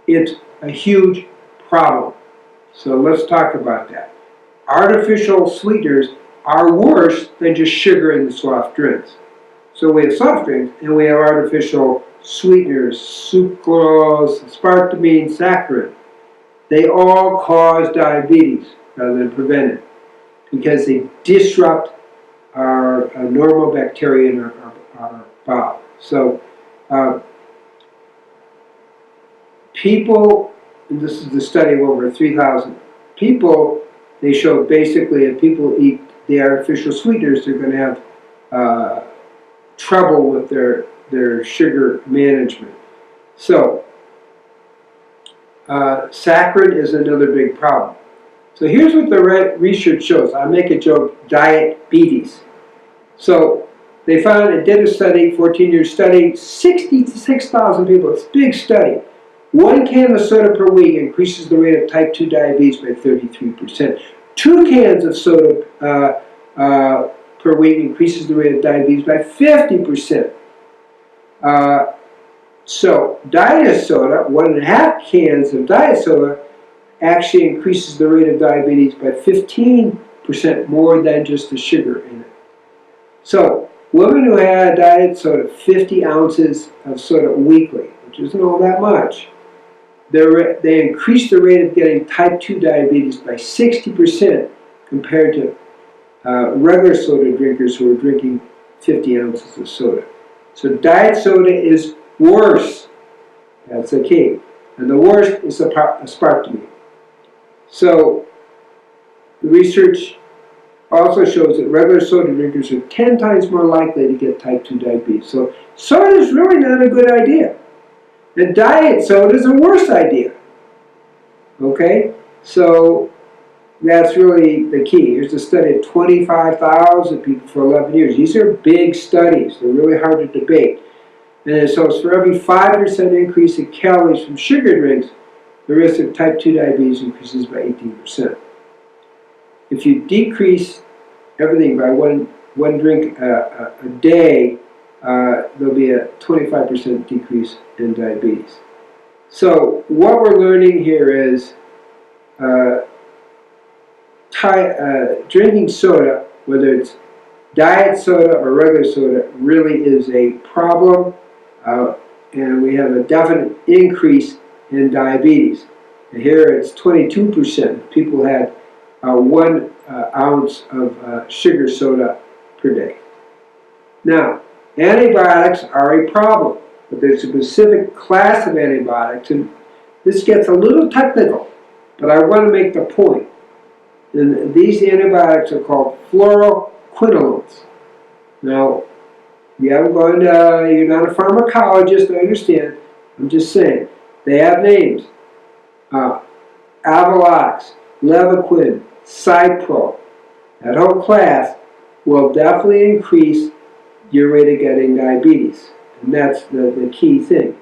it's a huge problem. So let's talk about that. Artificial sweeteners are worse than just sugar in the soft drinks. So we have soft drinks and we have artificial sweeteners, sucrose, aspartame, saccharin. They all cause diabetes rather than prevent it because they disrupt our normal bacteria in our bowel. So people, and this is the study of over 3,000 people, they showed basically if people eat the artificial sweeteners, they're going to have trouble with their sugar management. So, saccharin is another big problem. So here's what the research shows. I make a joke, diabetes. So they found and did a study, 14-year study, 66,000 people. It's a big study. 1 can of soda per week increases the rate of type 2 diabetes by 33%. 2 cans of soda per week increases the rate of diabetes by 50%. So diet soda, 1.5 cans of diet soda, actually increases the rate of diabetes by 15% more than just the sugar in it. So women who had diet soda, 50 ounces of soda weekly, which isn't all that much, they increased the rate of getting type 2 diabetes by 60% compared to regular soda drinkers who are drinking 50 ounces of soda. So diet soda is worse. That's the key. And the worst is aspartame. So the research also shows that regular soda drinkers are 10 times more likely to get type 2 diabetes. So soda is really not a good idea. And diet soda is a worse idea. Okay? So that's really the key. Here's a study of 25,000 people for 11 years. These are big studies. They're really hard to debate. And so it's for every 5% increase in calories from sugar drinks, the risk of type 2 diabetes increases by 18%. If you decrease everything by one drink a day, there'll be a 25% decrease in diabetes. So what we're learning here is drinking soda, whether it's diet soda or regular soda, really is a problem, and we have a definite increase in diabetes. And here it's 22%. People had 1 ounce of sugar soda per day. Now, antibiotics are a problem, but there's a specific class of antibiotics, and this gets a little technical, but I want to make the point. And these antibiotics are called fluoroquinolones. Now, you're not a pharmacologist, I understand. I'm just saying, they have names. Avelox, Levaquin, Cypro. That whole class will definitely increase your rate of getting diabetes. And that's the key thing.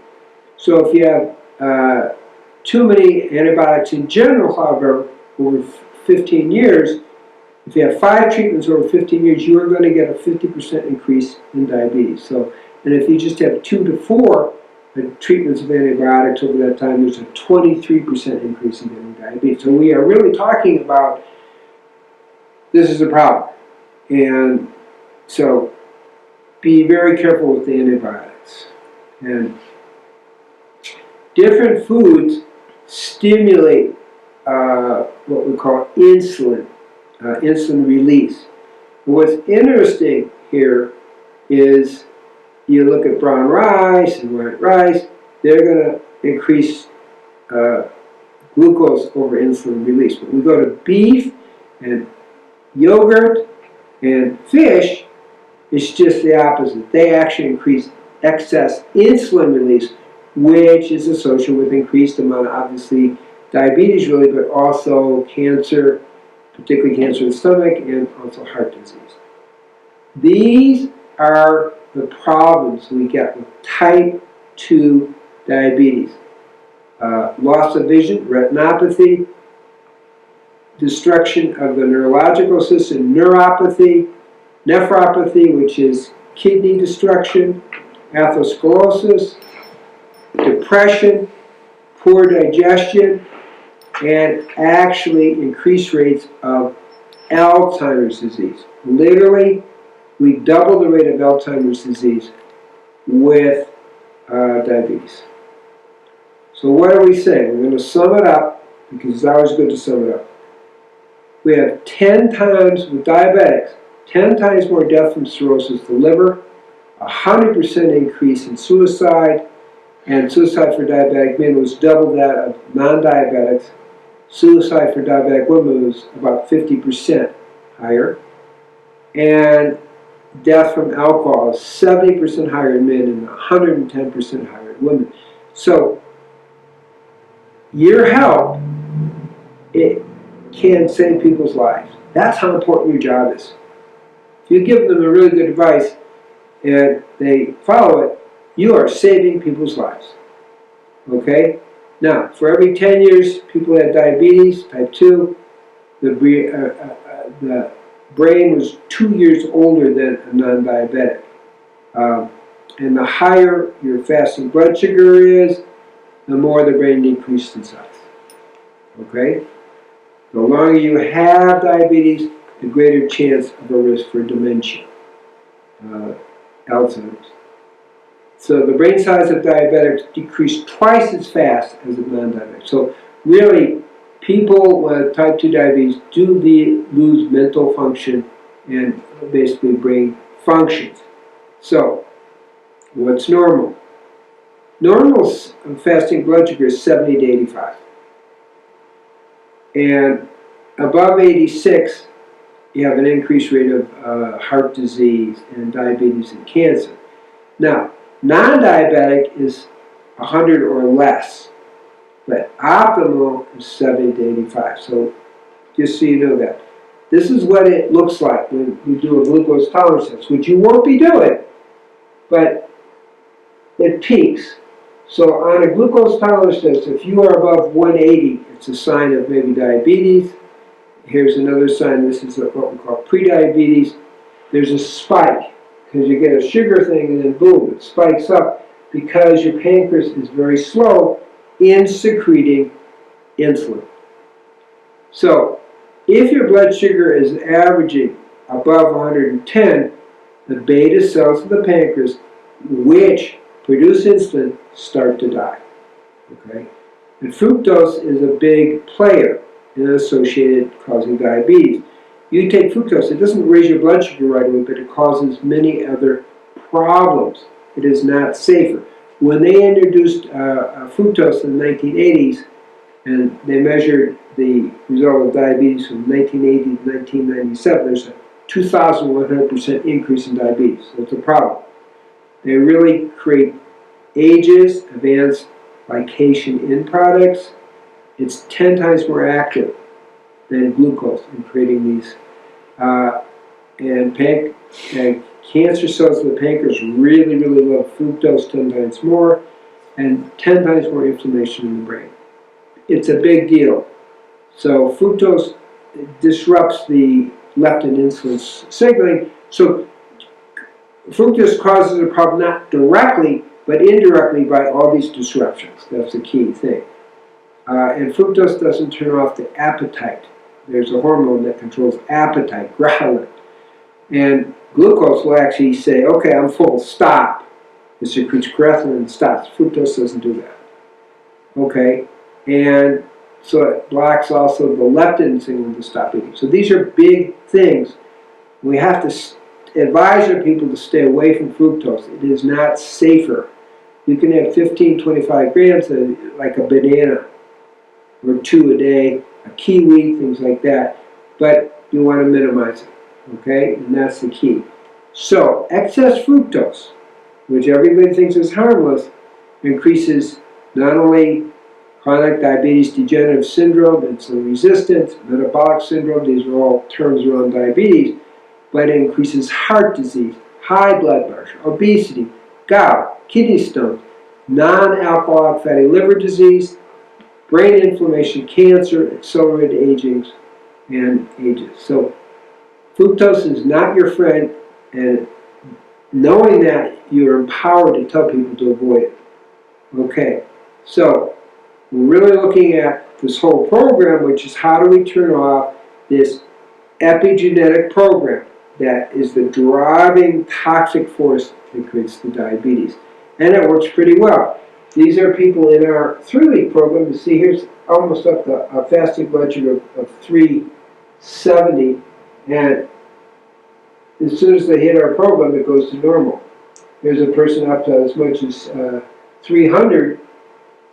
So if you have too many antibiotics in general, however, over 15 years, if you have 5 treatments over 15 years, you are going to get a 50% increase in diabetes. So, and if you just have 2 to 4 treatments of antibiotics over that time, there's a 23% increase in getting diabetes. So we are really talking about, this is a problem. And so be very careful with the antibiotics. And different foods stimulate what we call insulin release. And what's interesting here is you look at brown rice and white rice, they're going to increase glucose over insulin release. But we go to beef and yogurt and fish, it's just the opposite. They actually increase excess insulin release, which is associated with increased amount of, obviously, diabetes really, but also cancer, particularly cancer of the stomach, and also heart disease. These are the problems we get with type 2 diabetes. Loss of vision, retinopathy, destruction of the neurological system, neuropathy, nephropathy, which is kidney destruction, atherosclerosis, depression, poor digestion, and actually increased rates of Alzheimer's disease. Literally, we double the rate of Alzheimer's disease with diabetes. So what are we saying? We're going to sum it up, because it's always good to sum it up. We have 10 times, with diabetics, 10 times more death from cirrhosis of the liver, 100% increase in suicide, and suicide for diabetic men was double that of non-diabetics. Suicide for diabetic women was about 50% higher. And death from alcohol is 70% higher in men and 110% higher in women. So, your help, it can save people's lives. That's how important your job is. If you give them a really good advice and they follow it, you are saving people's lives. Okay? Now, for every 10 years people had diabetes, type 2, the brain was 2 years older than a non-diabetic. And the higher your fasting blood sugar is, the more the brain decreased in size. Okay? The longer you have diabetes, the greater chance of a risk for dementia, Alzheimer's. So the brain size of diabetics decreased twice as fast as of non-diabetics. So really, people with type 2 diabetes do lose mental function and basically brain functions. So, what's normal? Normal fasting blood sugar is 70 to 85. And above 86, you have an increased rate of heart disease and diabetes and cancer. Now, non-diabetic is 100 or less, but optimal is 70 to 85. So, just so you know that. This is what it looks like when you do a glucose tolerance test, which you won't be doing, but it peaks. So on a glucose tolerance test, if you are above 180, it's a sign of maybe diabetes. Here's another sign. This is what we call prediabetes. There's a spike because you get a sugar thing and then boom, it spikes up because your pancreas is very slow in secreting insulin. So if your blood sugar is averaging above 110, the beta cells of the pancreas, which produce insulin, start to die. Okay? And fructose is a big player in associated causing diabetes. You take fructose, it doesn't raise your blood sugar right away, but it causes many other problems. It is not safer. When they introduced fructose in the 1980s, and they measured the result of diabetes from 1980 to 1997, there's a 2,100% increase in diabetes. So it's a problem. They really create AGEs, advanced glycation end products. It's 10 times more active than glucose in creating these. And cancer cells of the pancreas really, really love fructose 10 times more, and 10 times more inflammation in the brain. It's a big deal. So fructose disrupts the leptin insulin signaling. So fructose causes a problem not directly, but indirectly by all these disruptions. That's the key thing. And fructose doesn't turn off the appetite. There's a hormone that controls appetite, ghrelin. And glucose will actually say, okay, I'm full, stop. It secretes ghrelin and stops. Fructose doesn't do that. Okay? And so it blocks also the leptin signal to stop eating. So these are big things. We have to advise our people to stay away from fructose. It is not safer. You can have 15, 25 grams of, like a banana or 2 a day, a kiwi, things like that. But you want to minimize it. Okay? And that's the key. So excess fructose, which everybody thinks is harmless, increases not only chronic diabetes degenerative syndrome, insulin resistance, metabolic syndrome, these are all terms around diabetes, but it increases heart disease, high blood pressure, obesity, gout, kidney stones, non-alcoholic fatty liver disease, brain inflammation, cancer, accelerated aging, and ages. So fructose is not your friend, and knowing that, you're empowered to tell people to avoid it. Okay, so we're really looking at this whole program, which is how do we turn off this epigenetic program that is the driving toxic force that creates the diabetes. And it works pretty well. These are people in our 3-week program. You see here's almost up to a fasting blood sugar of 370, and as soon as they hit our program, it goes to normal. Here's a person up to as much as 300,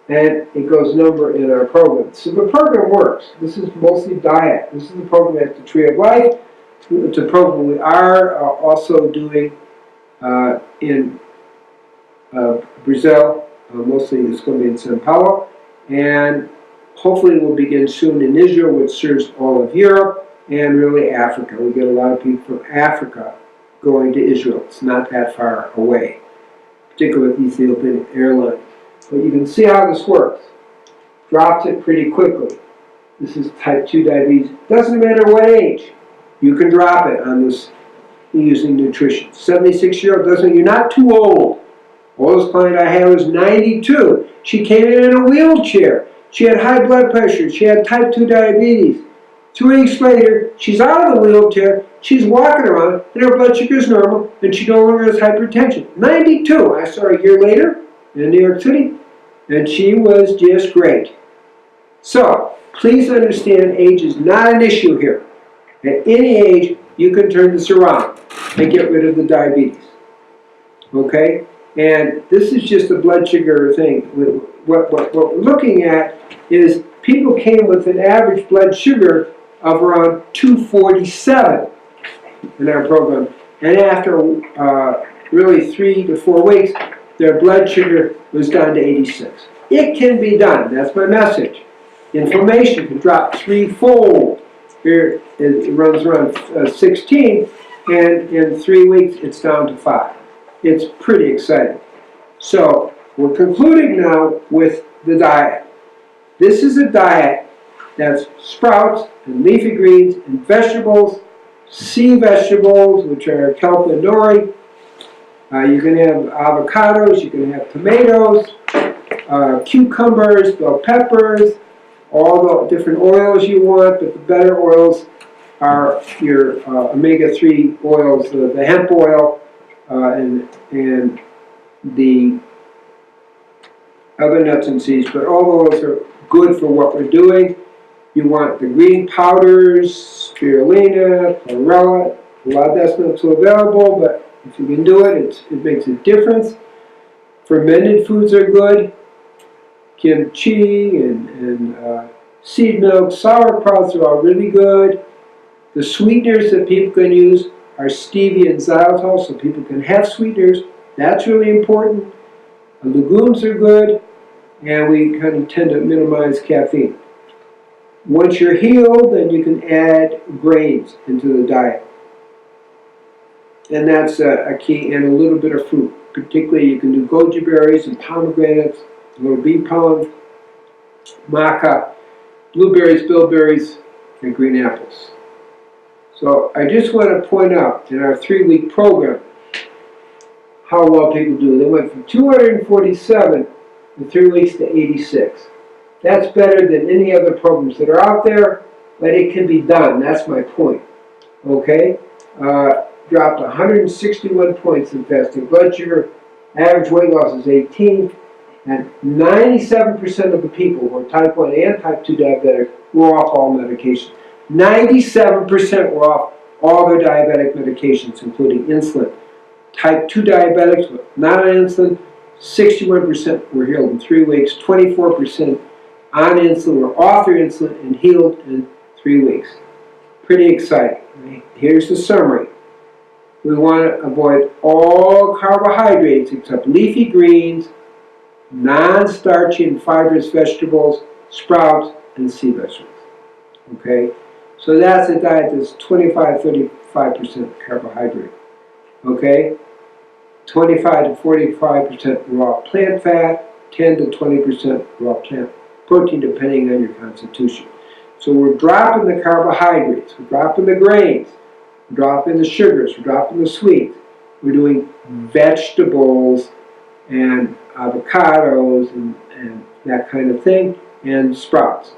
and it goes number in our program. So the program works. This is mostly diet. This is the program at the Tree of Life. It's a program we are also doing in Brazil. Mostly it's going to be in Sao Paulo. And hopefully we'll begin soon in Israel, which serves all of Europe and really Africa. We get a lot of people from Africa going to Israel. It's not that far away, particularly with Ethiopian Airlines. But you can see how this works. Drops it pretty quickly. This is type 2 diabetes. Doesn't matter what age. You can drop it on this using nutrition. 76-year-old doesn't mean you're not too old. Oldest client I had was 92. She came in a wheelchair. She had high blood pressure. She had type 2 diabetes. 2 weeks later, she's out of the wheelchair. She's walking around, and her blood sugar is normal, and she no longer has hypertension. 92. I saw her a year later in New York City, and she was just great. So, please understand age is not an issue here. At any age, you can turn this around and get rid of the diabetes. Okay? And this is just a blood sugar thing. What we're looking at is people came with an average blood sugar of around 247 in our program. And after really 3 to 4 weeks, their blood sugar was down to 86. It can be done. That's my message. Inflammation can drop 3-fold. Here it runs around 16, and in 3 weeks it's down to 5. It's pretty exciting. So we're concluding now with the diet. This is a diet that's sprouts and leafy greens and vegetables, sea vegetables, which are kelp and nori. You can have avocados, you can have tomatoes, cucumbers, bell peppers, all the different oils you want, but the better oils are your omega-3 oils, the hemp oil and the other nuts and seeds, but all those are good for what we're doing. You want the green powders, spirulina, chlorella. A lot of that's not so available, but if you can do it, it makes a difference. Fermented foods are good. Kimchi and seed milk, sauerkrauts are all really good. The sweeteners that people can use are stevia and xylitol, so people can have sweeteners. That's really important. Legumes are good, and we kind of tend to minimize caffeine. Once you're healed, then you can add grains into the diet. And that's a key, and a little bit of fruit. Particularly, you can do goji berries and pomegranates, a little bee pollen, maca, blueberries, bilberries, and green apples. So I just want to point out in our 3-week program how well people do. They went from 247 in 3 weeks to 86. That's better than any other programs that are out there, but it can be done. That's my point. Okay? Dropped 161 points in fasting blood sugar. Average weight loss is 18. And 97% of the people who are type 1 and type 2 diabetic were off all medications. 97% were off all their diabetic medications, including insulin. Type 2 diabetics were not on insulin. 61% were healed in 3 weeks. 24% on insulin were off their insulin and healed in 3 weeks. Pretty exciting. Here's the summary. We want to avoid all carbohydrates except leafy greens, non-starchy and fibrous vegetables, sprouts, and sea vegetables. Okay? So that's a diet that's 25-35% carbohydrate. Okay? 25-45% raw plant fat, 10-20% raw plant protein, depending on your constitution. So we're dropping the carbohydrates, we're dropping the grains, we're dropping the sugars, we're dropping the sweets. We're doing vegetables and avocados and that kind of thing, and sprouts.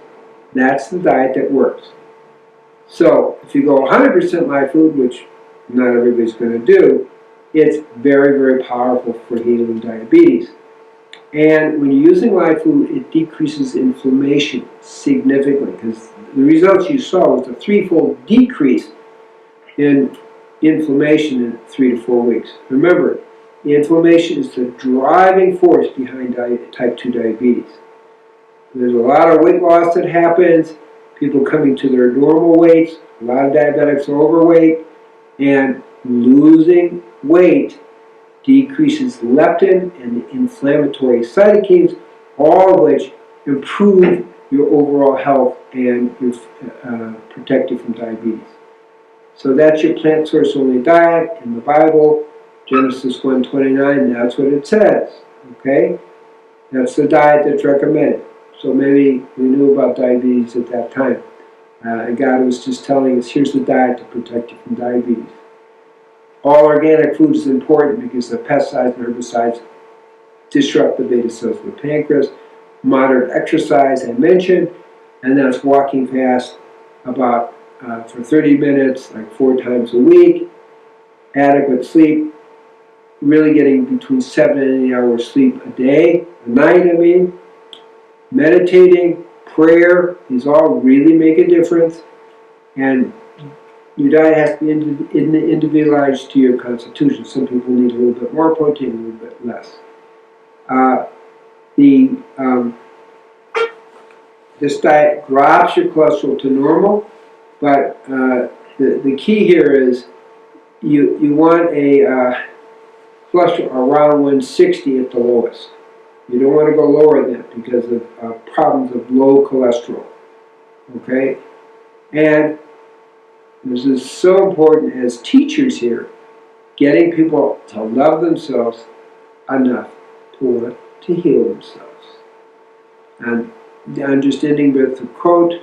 That's the diet that works. So if you go 100% live food, which not everybody's going to do, it's very, very powerful for healing diabetes. And when you're using live food, it decreases inflammation significantly, because the results you saw was a 3-fold decrease in inflammation in 3 to 4 weeks. Remember, inflammation is the driving force behind type 2 diabetes. There's a lot of weight loss that happens, people coming to their normal weights, a lot of diabetics are overweight, and losing weight decreases leptin and the inflammatory cytokines, all of which improve your overall health and protect you from diabetes. So that's your plant source only diet in the Bible, Genesis 1:29, that's what it says. Okay? That's the diet that's recommended. So maybe we knew about diabetes at that time. And God was just telling us, here's the diet to protect you from diabetes. All organic food is important because the pesticides and herbicides disrupt the beta cells of the pancreas. Moderate exercise, I mentioned, and that's walking fast about for 30 minutes, like 4 times a week. Adequate sleep, really getting between 7 and 8 hours sleep a day, a night, I mean. Meditating, prayer, these all really make a difference. And your diet has to be individualized to your constitution. Some people need a little bit more protein, a little bit less. This diet drops your cholesterol to normal, but the key here is you want a cholesterol around 160 at the lowest. You don't want to go lower than that because of problems of low cholesterol. Okay? And this is so important as teachers here, getting people to love themselves enough to want to heal themselves. And I'm just ending with a quote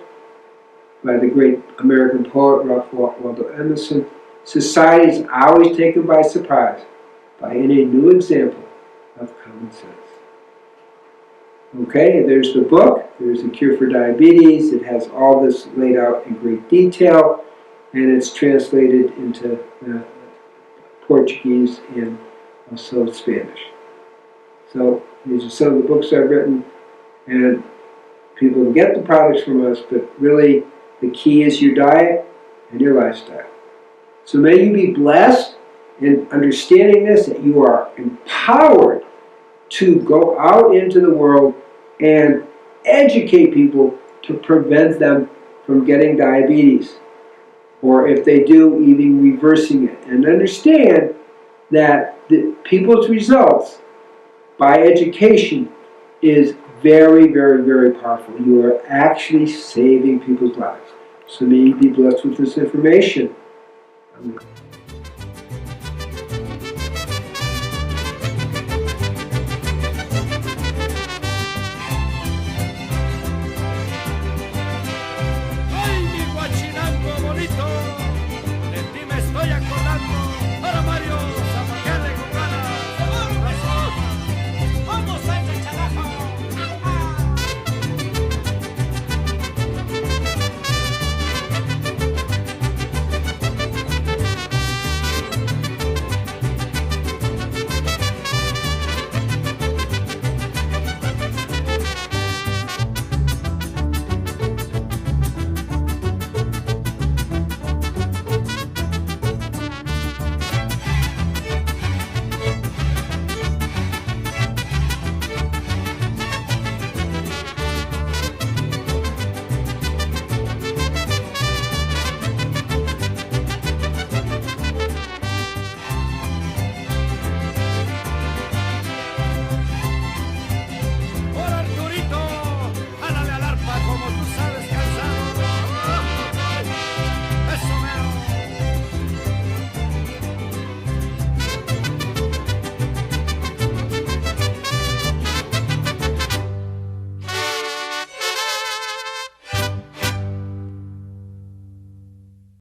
by the great American poet Ralph Waldo Emerson: "Society is always taken by surprise by any new example of common sense." Okay, there's the book. There's A Cure for Diabetes. It has all this laid out in great detail, and it's translated into Portuguese and also Spanish. So these are some of the books I've written, and people can get the products from us, but really the key is your diet and your lifestyle. So may you be blessed in understanding this, that you are empowered to go out into the world and educate people to prevent them from getting diabetes, or if they do, even reversing it. And understand that the people's results by education is very, very, very powerful. You are actually saving people's lives. So may you be blessed with this information. Amen.